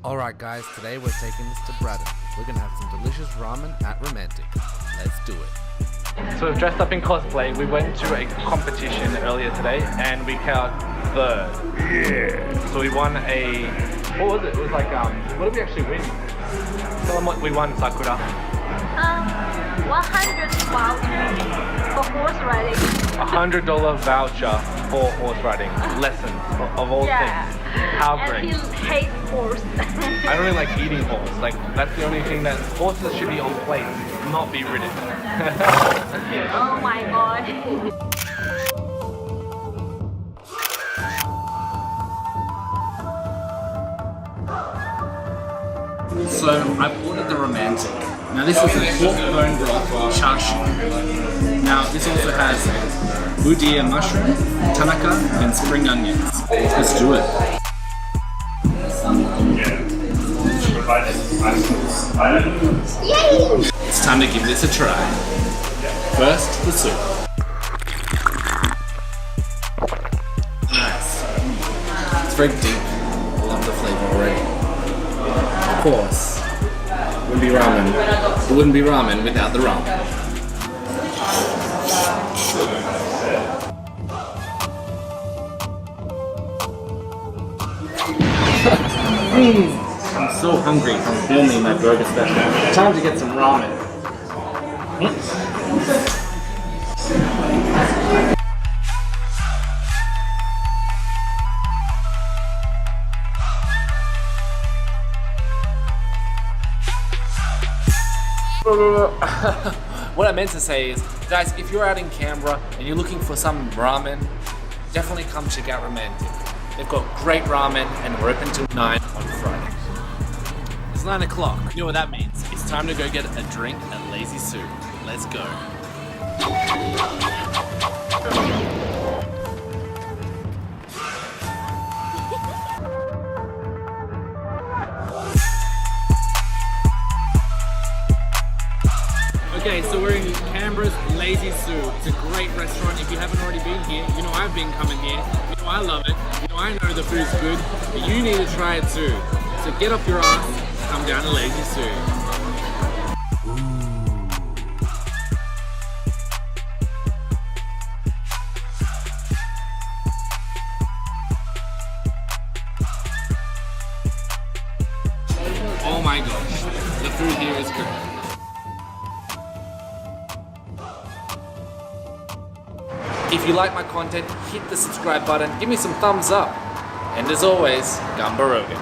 Alright guys, today we're taking this to Braddon. We're gonna have some delicious ramen at Ramentic. Let's do it. So we've dressed up in cosplay. We went to a competition earlier today and we came out third. Yeah. So we won a, what was it? It was like, what did we actually win? Tell them what we won, Sakura. 100 voucher for horse riding. $100 voucher for horse riding lessons of all things. How great. And he hates horse. I don't really like eating horse. Like, that's the only thing that horses should be on plates, not be ridden. Oh my god. So I've ordered the Ramentic. Now this is a pork bone broth chashu. Now this also has budia mushroom, tanaka, and spring onions. Let's do it. It's time to give this a try. First, the soup. Nice. It's very deep. I love the flavor already. Of course, it wouldn't be ramen. It wouldn't be ramen without the ramen. I'm so hungry from filming my burger special. Time to get some ramen. What I meant to say is, guys, if you're out in Canberra and you're looking for some ramen, definitely come check out Ramentic. They've got great ramen and we're open till 9 on Friday. It's 9 o'clock. You know what that means? It's time to go get a drink at Lazy Su. Let's go. Okay, so we're in Canberra's Lazy Su. It's a great restaurant. If you haven't already been here, you know I've been coming here. You know I love it. You know I know the food's good, but you need to try it too. So get off your ass, come down to Lazy Su. Oh my gosh, the food here is good. If you like my content, hit the subscribe button, give me some thumbs up. And as always, Gamba Rogan.